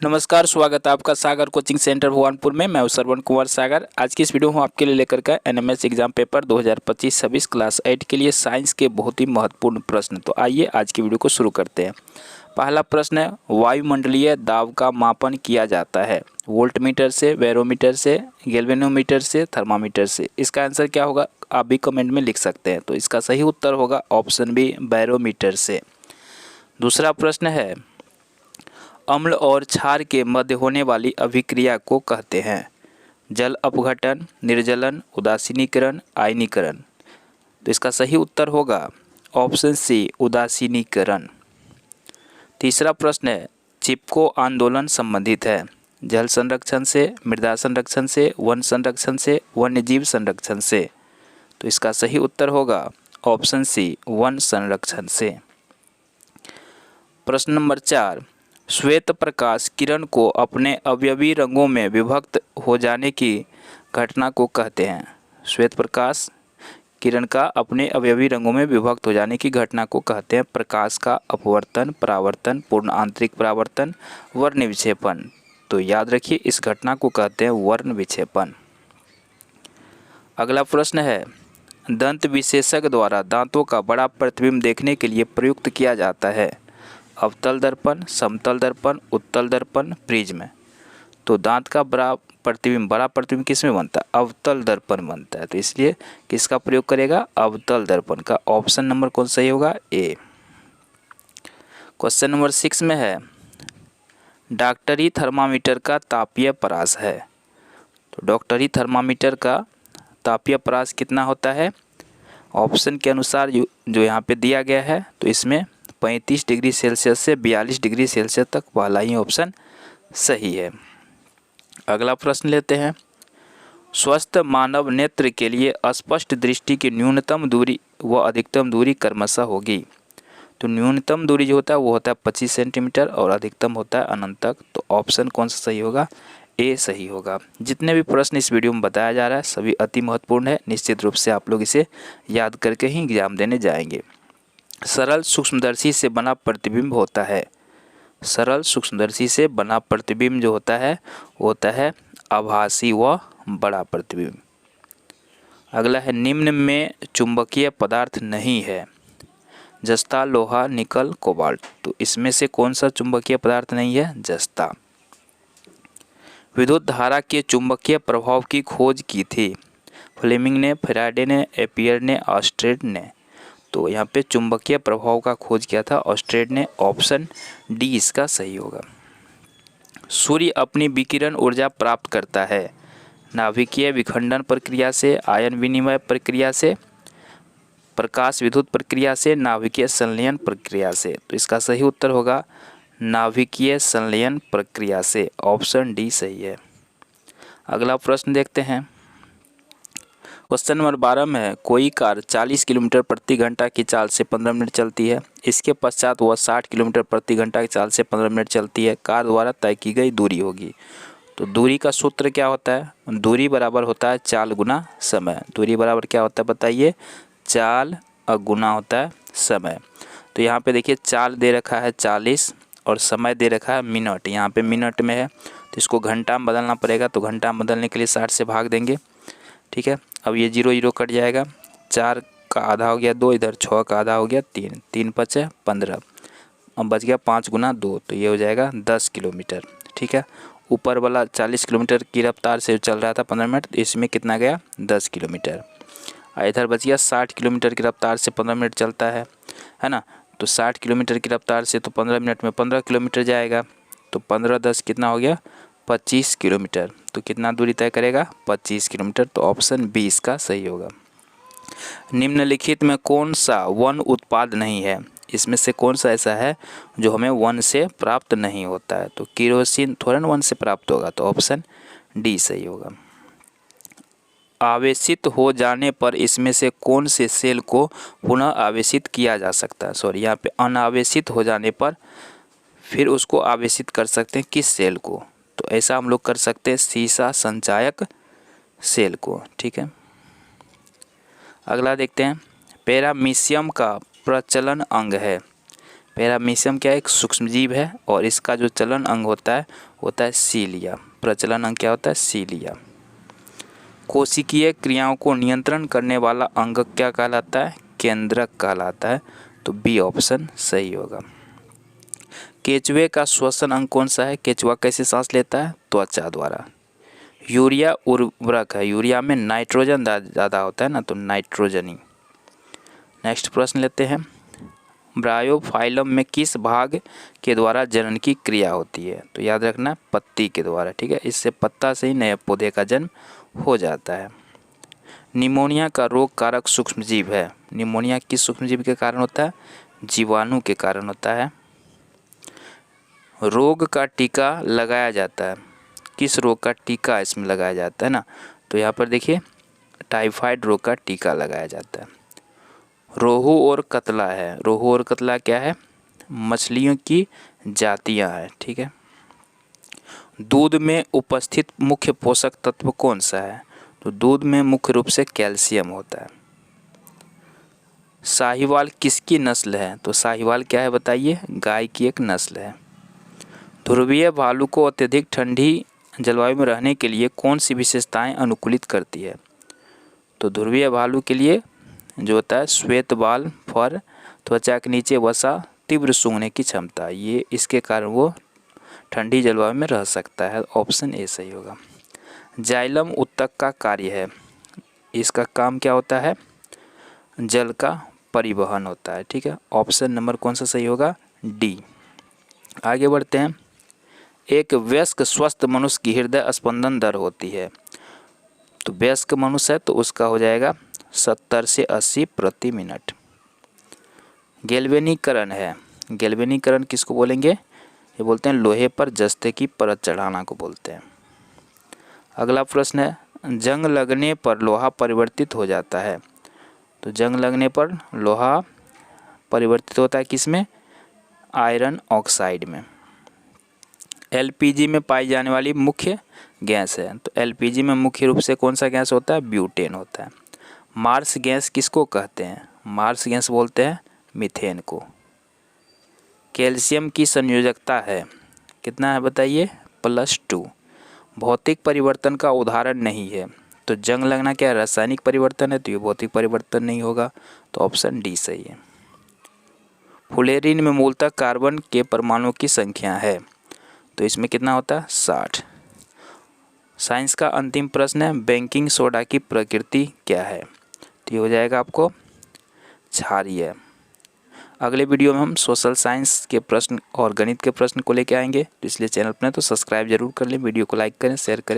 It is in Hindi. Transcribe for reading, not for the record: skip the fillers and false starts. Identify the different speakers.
Speaker 1: नमस्कार, स्वागत है आपका सागर कोचिंग सेंटर भगवानपुर में। मैं हूं श्रवण कुमार सागर। आज की इस वीडियो में आपके लिए लेकर के एनएमएस एग्जाम पेपर 2025-26 क्लास 8 के लिए साइंस के बहुत ही महत्वपूर्ण प्रश्न। तो आइए आज की वीडियो को शुरू करते हैं। पहला प्रश्न है, वायुमंडलीय दाब का मापन किया जाता है वोल्टमीटर से, बैरोमीटर से, गैल्वेनोमीटर से, थर्मामीटर से। इसका आंसर क्या होगा आप भी कमेंट में लिख सकते हैं। तो इसका सही उत्तर होगा ऑप्शन बी, बैरोमीटर से। दूसरा प्रश्न है, अम्ल और क्षार के मध्य होने वाली अभिक्रिया को कहते हैं जल अपघटन, निर्जलन, उदासीनीकरण, आयनीकरण। तो इसका सही उत्तर होगा ऑप्शन सी, उदासीनीकरण। तीसरा प्रश्न है, चिपको आंदोलन संबंधित है जल संरक्षण से, मृदा संरक्षण से, वन संरक्षण से, वन्यजीव संरक्षण से। तो इसका सही उत्तर होगा ऑप्शन सी, वन संरक्षण से। प्रश्न नंबर 4, श्वेत प्रकाश किरण को अपने अवयवी रंगों में विभक्त हो जाने की घटना को कहते हैं। श्वेत प्रकाश किरण का अपने अवयवी रंगों में विभक्त हो जाने की घटना को कहते हैं प्रकाश का अपवर्तन, परावर्तन, पूर्ण आंतरिक परावर्तन, वर्ण विक्षेपण। तो याद रखिए इस घटना को कहते हैं वर्ण विक्षेपण। अगला प्रश्न है, दंत विशेषज्ञ द्वारा दांतों का बड़ा प्रतिबिंब देखने के लिए प्रयुक्त किया जाता है अवतल दर्पण, समतल दर्पण, उत्तल दर्पण, प्रिज्म। तो दांत का बड़ा प्रतिबिंब किस में बनता है? अवतल दर्पण बनता है। तो इसलिए किसका प्रयोग करेगा? अवतल दर्पण का। ऑप्शन नंबर कौन सही होगा? ए। क्वेश्चन नंबर 6 में है, डॉक्टरी थर्मामीटर का तापीय परास है। तो डॉक्टरी थर्मामीटर का तापीय परास कितना होता है? ऑप्शन के अनुसार जो यहाँ पे दिया गया है, तो इसमें 35 डिग्री सेल्सियस से 42 डिग्री सेल्सियस तक पहला ही ऑप्शन सही है। अगला प्रश्न लेते हैं, स्वस्थ मानव नेत्र के लिए स्पष्ट दृष्टि की न्यूनतम दूरी व अधिकतम दूरी क्रमशः होगी। तो न्यूनतम दूरी जो होता है वो होता है 25 सेंटीमीटर और अधिकतम होता है अनंत तक। तो ऑप्शन कौन सा सही होगा? ए सही होगा। जितने भी प्रश्न इस वीडियो में बताया जा रहा है सभी अति महत्वपूर्ण है। निश्चित रूप से आप लोग इसे याद करके ही एग्जाम देने जाएंगे। सरल सूक्ष्मदर्शी से बना प्रतिबिंब होता है। सरल सूक्ष्मदर्शी से बना प्रतिबिंब जो होता है वो होता है आभासी व बड़ा प्रतिबिंब। अगला है, निम्न में चुंबकीय पदार्थ नहीं है जस्ता, लोहा, निकल, कोबाल्ट। तो इसमें से कौन सा चुंबकीय पदार्थ नहीं है? जस्ता। विद्युत धारा के चुंबकीय प्रभाव की खोज की थी फ्लेमिंग ने, फैराडे ने, एम्पियर ने, ऑस्टेड ने। तो यहाँ पे चुंबकीय प्रभाव का खोज किया था ऑस्टेड ने। ऑप्शन डी इसका सही होगा। सूर्य अपनी विकिरण ऊर्जा प्राप्त करता है नाभिकीय विखंडन प्रक्रिया से, आयन विनिमय प्रक्रिया से, प्रकाश विद्युत प्रक्रिया से, नाभिकीय संलयन प्रक्रिया से। तो इसका सही उत्तर होगा नाभिकीय संलयन प्रक्रिया से। ऑप्शन डी सही है। अगला प्रश्न देखते हैं, क्वेश्चन नंबर 12 में है, कोई कार 40 किलोमीटर प्रति घंटा की चाल से 15 मिनट चलती है। इसके पश्चात वह 60 किलोमीटर प्रति घंटा की चाल से 15 मिनट चलती है। कार द्वारा तय की गई दूरी होगी। तो दूरी का सूत्र क्या होता है? दूरी बराबर होता है चाल गुना समय। दूरी बराबर क्या होता है बताइए? चाल गुना होता है समय। तो यहाँ पे देखिए चाल दे रखा है 40 और समय दे रखा है मिनट। यहाँ पे मिनट में है तो इसको घंटा में बदलना पड़ेगा। तो घंटा में बदलने के लिए 60 से भाग देंगे। ठीक है, अब ये 0 0 कट जाएगा। 4 का आधा हो गया 2, इधर 6 का आधा हो गया 3, 3 5 15, अब बच गया 5 गुना 2। तो ये हो जाएगा 10 किलोमीटर। ठीक है, ऊपर वाला 40 किलोमीटर की रफ्तार से चल रहा था 15 मिनट, तो इसमें कितना गया? 10 किलोमीटर। इधर बच गया 60 किलोमीटर की रफ्तार से 15 मिनट चलता है ना। तो 60 किलोमीटर की रफ्तार से तो 15 मिनट में 15 किलोमीटर जाएगा। तो 15 10 कितना हो गया? 25 किलोमीटर। तो कितना दूरी तय करेगा? 25 किलोमीटर। तो ऑप्शन बी इसका सही होगा। निम्नलिखित में कौन सा वन उत्पाद नहीं है? इसमें से कौन सा ऐसा है जो हमें वन से प्राप्त नहीं होता है? तो केरोसिन थोड़ा वन से प्राप्त होगा। तो ऑप्शन डी सही होगा। आवेशित हो जाने पर इसमें से कौन से सेल को पुनः आवेशित किया जा सकता है? सॉरी, यहाँ पे अनावेशित हो जाने पर फिर उसको आवेशित कर सकते हैं किस सेल को? तो ऐसा हम लोग कर सकते हैं सीसा संचायक सेल को। ठीक है, अगला देखते हैं, पैरामीशियम का प्रचलन अंग है पैरामीशियम क्या है, एक सूक्ष्मजीव है और इसका जो चलन अंग होता है सीलिया। प्रचलन अंग क्या होता है, सीलिया। कोशिकीय क्रियाओं को नियंत्रण करने वाला अंग क्या कहलाता है, केंद्रक कहलाता है। तो बी ऑप्शन सही होगा। केचुए का श्वसन अंग कौन सा है, केचुआ कैसे सांस लेता है, त्वचा द्वारा। यूरिया उर्वरक है, यूरिया में नाइट्रोजन ज़्यादा होता है ना, तो नाइट्रोजनी। नेक्स्ट प्रश्न लेते हैं। ब्रायोफाइलम में किस भाग के द्वारा जनन की क्रिया होती है, तो याद रखना पत्ती के द्वारा, ठीक है। इससे पत्ता से ही नए पौधे का जन्म हो जाता है। निमोनिया का रोग कारक सूक्ष्मजीव है, निमोनिया किस सूक्ष्मजीव के कारण होता है, जीवाणु के कारण होता है। रोग का टीका लगाया जाता है, किस रोग का टीका इसमें लगाया जाता है ना, तो यहाँ पर देखिए टाइफाइड रोग का टीका लगाया जाता है। रोहू और कतला है, रोहू और कतला क्या है, मछलियों की जातियाँ हैं, ठीक है। दूध में उपस्थित मुख्य पोषक तत्व कौन सा है, तो दूध में मुख्य रूप से कैल्शियम होता है। साहिवाल किसकी नस्ल है, तो साहिवाल क्या है बताइए, गाय की एक नस्ल है। ध्रुवीय भालू को अत्यधिक ठंडी जलवायु में रहने के लिए कौन सी विशेषताएं अनुकूलित करती है, तो ध्रुवीय भालू के लिए जो होता है श्वेत बाल, फर, त्वचा के नीचे वसा, तीव्र सूंघने की क्षमता, ये इसके कारण वो ठंडी जलवायु में रह सकता है। ऑप्शन ए सही होगा। जाइलम उत्तक का कार्य है, इसका काम क्या होता है, जल का परिवहन होता है, ठीक है। ऑप्शन नंबर कौन सा सही होगा, डी। आगे बढ़ते हैं। एक वयस्क स्वस्थ मनुष्य की हृदय स्पंदन दर होती है, तो वयस्क मनुष्य है तो उसका हो जाएगा 70 से 80 प्रति मिनट। गैल्वेनीकरण है, गैल्वेनीकरण किसको बोलेंगे, ये बोलते हैं लोहे पर जस्ते की परत चढ़ाना को बोलते हैं। अगला प्रश्न है, जंग लगने पर लोहा परिवर्तित हो जाता है, तो जंग लगने पर लोहा परिवर्तित होता है किसमें, आयरन ऑक्साइड में। एलपीजी में पाई जाने वाली मुख्य गैस है, तो एलपीजी में मुख्य रूप से कौन सा गैस होता है, ब्यूटेन होता है। मार्स गैस किसको कहते हैं, मार्स गैस बोलते हैं मीथेन को। कैल्शियम की संयोजकता है, कितना है बताइए, +2। भौतिक परिवर्तन का उदाहरण नहीं है, तो जंग लगना क्या है, रासायनिक परिवर्तन है, तो ये भौतिक परिवर्तन नहीं होगा, तो ऑप्शन डी सही है। फुलेरिन में मूलतः कार्बन के परमाणुओं की संख्या है, तो इसमें कितना होता है, 60। साइंस का अंतिम प्रश्न है, बेकिंग सोडा की प्रकृति क्या है, तो ये हो जाएगा आपको क्षारीय। अगले वीडियो में हम सोशल साइंस के प्रश्न और गणित के प्रश्न को लेकर आएंगे, तो इसलिए चैनल पर तो सब्सक्राइब जरूर कर लें, वीडियो को लाइक करें, शेयर करें।